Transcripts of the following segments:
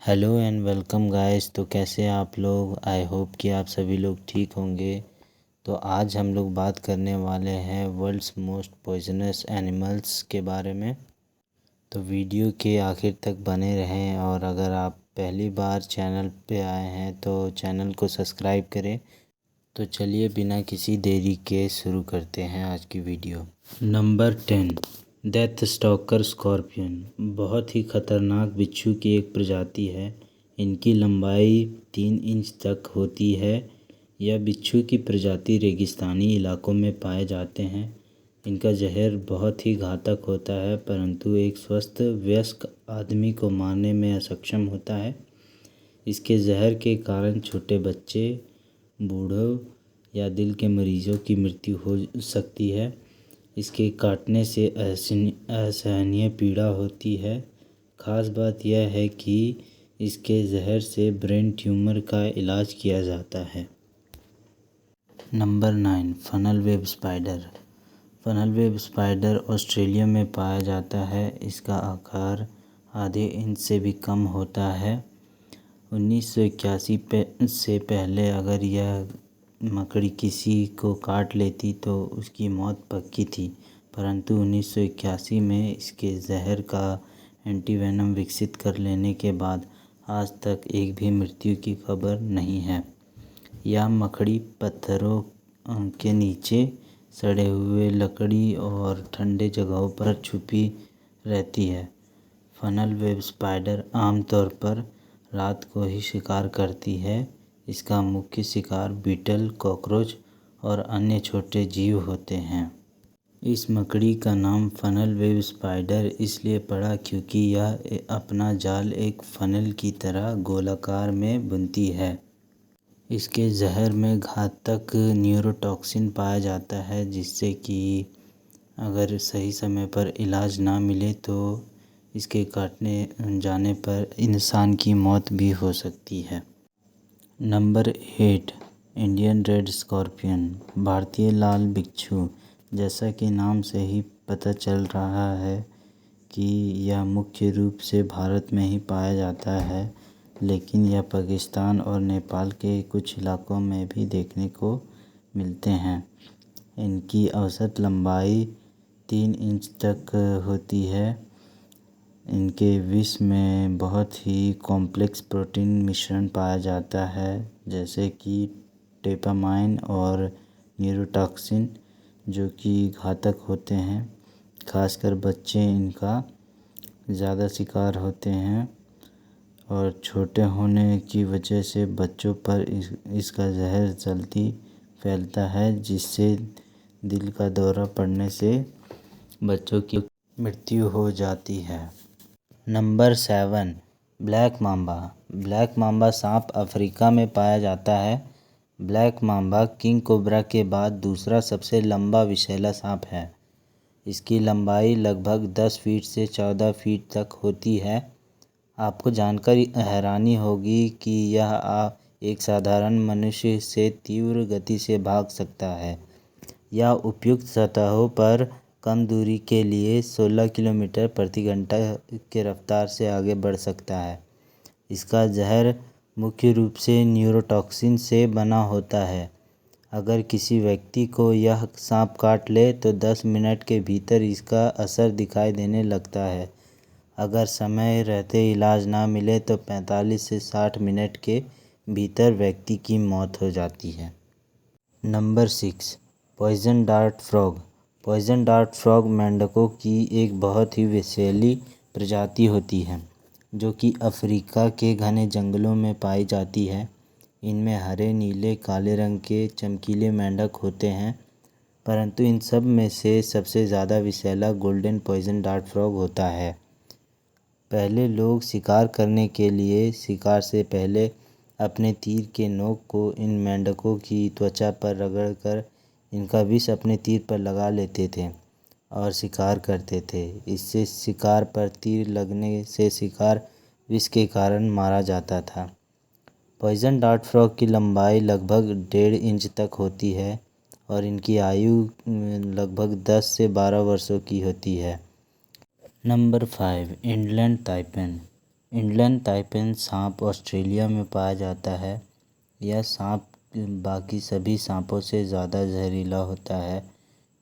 Hello and welcome guys. तो कैसे हैं आप लोग। आई होप कि आप सभी लोग ठीक होंगे। तो आज हम लोग बात करने वाले हैं वर्ल्ड्स मोस्ट पॉइजनस एनिमल्स के बारे में। तो वीडियो के आखिर तक बने रहें और अगर आप पहली बार चैनल पे आए हैं तो चैनल को सब्सक्राइब करें। तो चलिए बिना किसी देरी के शुरू करते हैं आज की video. Number 10, death stalker scorpion बहुत ही खतरनाक बिच्छू की एक प्रजाति है। इनकी लंबाई 3 इंच तक होती है। यह बिच्छू की प्रजाति रेगिस्तानी इलाकों में पाए जाते हैं। इनका जहर बहुत ही घातक होता है, परंतु एक स्वस्थ वयस्क आदमी को मारने में असक्षम होता है। इसके जहर के कारण छोटे बच्चे, बूढ़ों या दिल के मरीजों की मृत्यु हो सकती है। इसके काटने से असहनीय पीड़ा होती है। खास बात यह है कि इसके जहर से ब्रेन ट्यूमर का इलाज किया जाता है। Number 9, funnel web spider. Funnel web spider Australia में पाया जाता है। इसका आकार आधे इंच से भी कम होता है। 1981 से पहले अगर यह मकड़ी किसी को काट लेती तो उसकी मौत पक्की थी, परंतु 1981 में इसके जहर का एंटीवेनम विकसित कर लेने के बाद आज तक एक भी मृत्यु की खबर नहीं है। यह मकड़ी पत्थरों के नीचे, सड़े हुए लकड़ी और ठंडे जगहों पर छुपी रहती है। फनल वेब स्पाइडर आमतौर पर रात को ही शिकार करती है। इसका मुख्य शिकार बीटल, कॉकरोच और अन्य छोटे जीव होते हैं। इस मकड़ी का नाम फनल वेब स्पाइडर इसलिए पड़ा क्योंकि यह अपना जाल एक फनल की तरह गोलाकार में बुनती है। इसके जहर में घातक न्यूरोटॉक्सिन पाया जाता है, जिससे कि अगर सही समय पर इलाज ना मिले तो इसके काटने जाने पर इंसान की मौत भी हो सकती है। नंबर 8, इंडियन रेड स्कॉर्पियन, भारतीय लाल बिच्छू। जैसा कि नाम से ही पता चल रहा है कि यह मुख्य रूप से भारत में ही पाया जाता है, लेकिन यह पाकिस्तान और नेपाल के कुछ इलाकों में भी देखने को मिलते हैं। इनकी औसत लंबाई 3 इंच तक होती है। इनके विष में बहुत ही कॉम्प्लेक्स प्रोटीन मिश्रण पाया जाता है, जैसे कि टेपामाइन और न्यूरोटॉक्सिन, जो कि घातक होते हैं। खासकर बच्चे इनका ज़्यादा शिकार होते हैं और छोटे होने की वजह से बच्चों पर इसका जहर जल्दी फैलता है, जिससे दिल का दौरा पड़ने से बच्चों की मृत्यु हो जाती है। Number 7, black Mamba. Black Mamba सांप अफ्रीका में पाया जाता है। ब्लैक मांबा किंग कोबरा के बाद दूसरा सबसे लंबा विषैला सांप है। इसकी लंबाई लगभग 10 फीट से 14 फीट तक होती है। आपको जानकर हैरानी होगी कि यह एक साधारण मनुष्य से तीव्र गति से भाग सकता है। यह उपयुक्त सतहों पर कम दूरी के लिए 16 किलोमीटर प्रति घंटा के रफ्तार से आगे बढ़ सकता है। इसका जहर मुख्य रूप से न्यूरोटॉक्सिन से बना होता है। अगर किसी व्यक्ति को यह सांप काट ले तो 10 मिनट के भीतर इसका असर दिखाई देने लगता है। अगर समय रहते इलाज ना मिले तो 45 से 60 मिनट के भीतर व्यक्ति की मौत हो जाती है। Number 6, poison dart frog. Poison dart frog मेंढकों की एक बहुत ही विषैली प्रजाति होती है, जो कि अफ्रीका के घने जंगलों में पाई जाती है। इनमें हरे, नीले, काले रंग के चमकीले मेंढक होते हैं, परंतु इन सब में से सबसे ज़्यादा विषैला गोल्डन पॉइजन डार्ट फ्रॉग होता है। पहले लोग शिकार करने के लिए शिकार से पहले अपने तीर के नोक को इन मेंढकों की त्वचा पर रगड़कर इनका विष अपने तीर पर लगा लेते थे और शिकार करते थे। इससे शिकार पर तीर लगने से शिकार विष के कारण मारा जाता था। पॉइजन डार्ट फ्रॉग की लंबाई लगभग 1.5 इंच तक होती है और इनकी आयु लगभग 10 से 12 वर्षों की होती है। Number 5, inland taipan. Indian taipan सांप ऑस्ट्रेलिया में पाया जाता है। यह सांप बाकी सभी सांपों से ज़्यादा जहरीला होता है।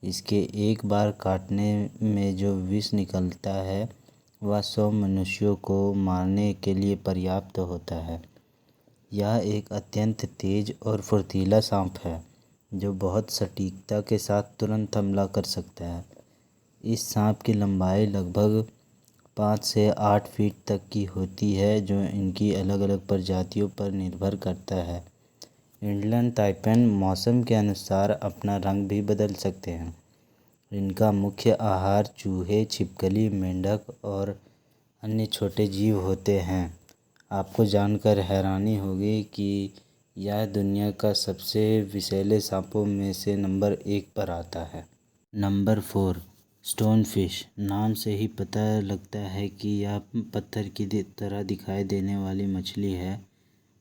इसके एक बार काटने में जो विष निकलता है वह 100 मनुष्यों को मारने के लिए पर्याप्त होता है। यह एक अत्यंत तेज और फुर्तीला सांप है जो बहुत सटीकता के साथ तुरंत हमला कर सकता है। इस सांप की लंबाई लगभग 5 से 8 फीट तक की होती है जो इनकी अलग अलग प्रजातियों पर निर्भर करता है। इंडियन ताइपेन मौसम के अनुसार अपना रंग भी बदल सकते हैं। इनका मुख्य आहार चूहे, छिपकली, मेंढक और अन्य छोटे जीव होते हैं। आपको जानकर हैरानी होगी कि यह दुनिया का सबसे विषैले सांपों में से नंबर 1 पर आता है। Number 4 stonefish. नाम से ही पता लगता है कि यह पत्थर की तरह दिखाई देने वाली मछली है।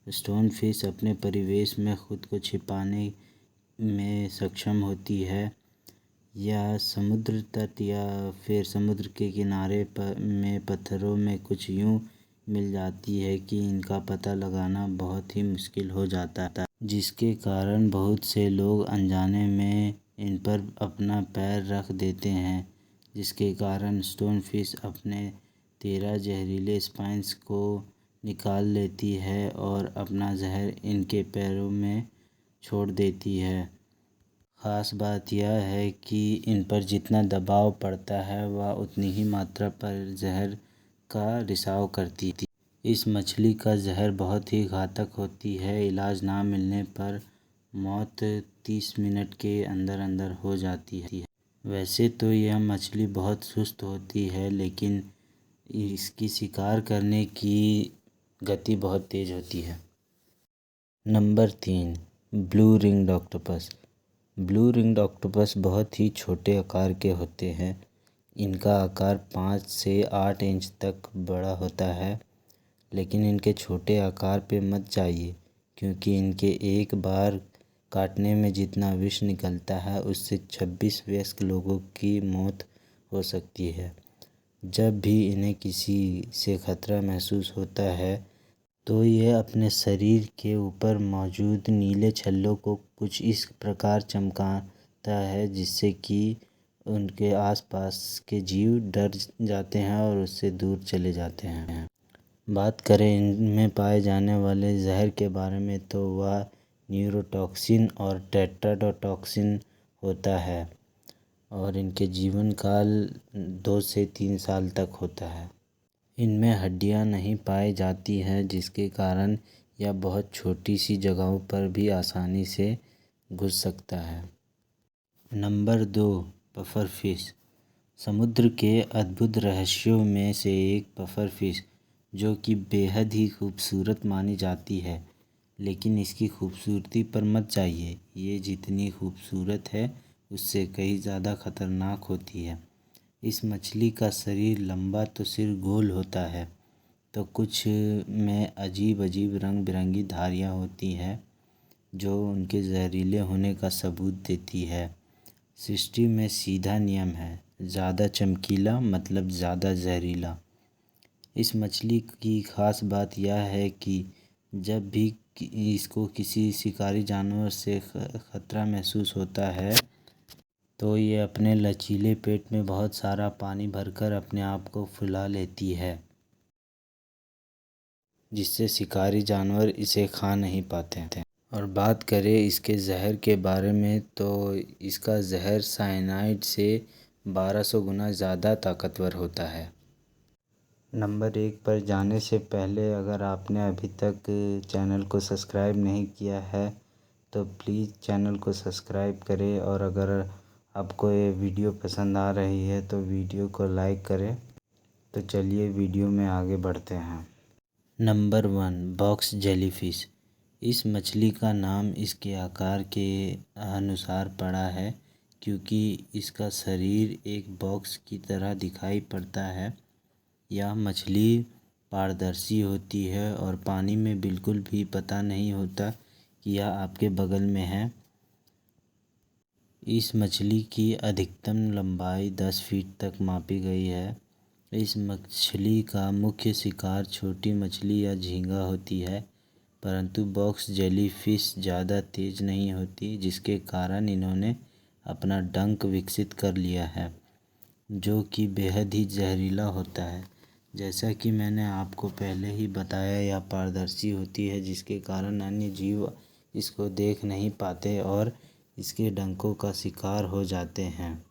स्टोनफिश अपने परिवेश में खुद को छिपाने में सक्षम होती है। यह समुद्र तट या फिर समुद्र के किनारे पर में पत्थरों में कुछ यूं मिल जाती है कि इनका पता लगाना बहुत ही मुश्किल हो जाता है, जिसके कारण बहुत से लोग अनजाने में इन पर अपना पैर रख देते हैं, जिसके कारण स्टोनफिश अपने 13 जहरीले स्पाइन्स को निकाल लेती है और अपना जहर इनके पैरों में छोड़ देती है। ख़ास बात यह है कि इन पर जितना दबाव पड़ता है वह उतनी ही मात्रा पर जहर का रिसाव करती थी। इस मछली का जहर बहुत ही घातक होती है। इलाज ना मिलने पर मौत 30 मिनट के अंदर अंदर हो जाती है। वैसे तो यह मछली बहुत सुस्त होती है लेकिन इसकी शिकार करने की गति बहुत तेज़ होती है। Number 3 blue ringed octopus. Blue ringed octopus बहुत ही छोटे आकार के होते हैं। इनका आकार 5 से 8 इंच तक बड़ा होता है, लेकिन इनके छोटे आकार पे मत जाइए क्योंकि इनके एक बार काटने में जितना विष निकलता है उससे 26 वयस्क लोगों की मौत हो सकती है। जब भी इन्हें किसी से खतरा महसूस होता है तो ये अपने शरीर के ऊपर मौजूद नीले छल्लों को कुछ इस प्रकार चमकाता है जिससे कि उनके आसपास के जीव डर जाते हैं और उससे दूर चले जाते हैं। बात करें इनमें पाए जाने वाले जहर के बारे में तो वह न्यूरोटॉक्सिन और टेट्राडोटॉक्सिन होता है और इनके जीवन काल 2 से 3 साल तक होता है। इनमें हड्डियां नहीं पाई जाती हैं जिसके कारण यह बहुत छोटी सी जगहों पर भी आसानी से घुस सकता है। Number 2 puffer fish. समुद्र के अद्भुत रहस्यों में से एक पफर फिश जो कि बेहद ही खूबसूरत मानी जाती है, लेकिन इसकी खूबसूरती पर मत जाइए। ये जितनी खूबसूरत है उससे कहीं ज़्यादा खतरनाक होती है। इस मछली का शरीर लंबा तो सिर गोल होता है तो कुछ में अजीब अजीब रंग बिरंगी धारियाँ होती हैं जो उनके जहरीले होने का सबूत देती है। सृष्टि में सीधा नियम है, ज़्यादा चमकीला मतलब ज़्यादा जहरीला। इस मछली की ख़ास बात यह है कि जब भी इसको किसी शिकारी जानवर से खतरा महसूस होता है तो ये अपने लचीले पेट में बहुत सारा पानी भरकर अपने आप को फुला लेती है, जिससे शिकारी जानवर इसे खा नहीं पाते थे। और बात करें इसके जहर के बारे में तो इसका जहर साइनाइड से 1200 गुना ज़्यादा ताकतवर होता है। नंबर 1 पर जाने से पहले अगर आपने अभी तक चैनल को सब्सक्राइब नहीं किया है तो प्लीज़ चैनल को सब्सक्राइब करें और अगर आपको ये वीडियो पसंद आ रही है तो वीडियो को लाइक करें। तो चलिए वीडियो में आगे बढ़ते हैं। Number 1 box jellyfish. इस मछली का नाम इसके आकार के अनुसार पड़ा है क्योंकि इसका शरीर एक बॉक्स की तरह दिखाई पड़ता है। यह मछली पारदर्शी होती है और पानी में बिल्कुल भी पता नहीं होता कि यह आपके बगल में है। इस मछली की अधिकतम लंबाई 10 फीट तक मापी गई है। इस मछली का मुख्य शिकार छोटी मछली या झींगा होती है, परंतु बॉक्स जेलीफिश ज़्यादा तेज़ नहीं होती, जिसके कारण इन्होंने अपना डंक विकसित कर लिया है, जो कि बेहद ही जहरीला होता है। जैसा कि मैंने आपको पहले ही बताया, यह पारदर्शी होती है, जिसके कारण अन्य जीव इसको देख नहीं पाते और इसके डंकों का शिकार हो जाते हैं।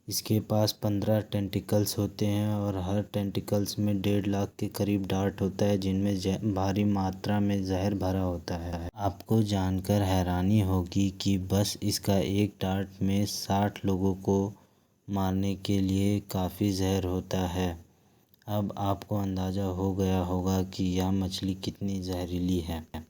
इसके पास 15 टेंटिकल्स होते हैं और हर टेंटिकल्स में 1.5 लाख के करीब डार्ट होता है, जिनमें भारी मात्रा में जहर भरा होता है। आपको जानकर हैरानी होगी कि बस इसका एक डार्ट में 60 लोगों को मारने के लिए काफ़ी जहर होता है। अब आपको अंदाज़ा हो गया होगा कि यह मछली कितनी जहरीली है।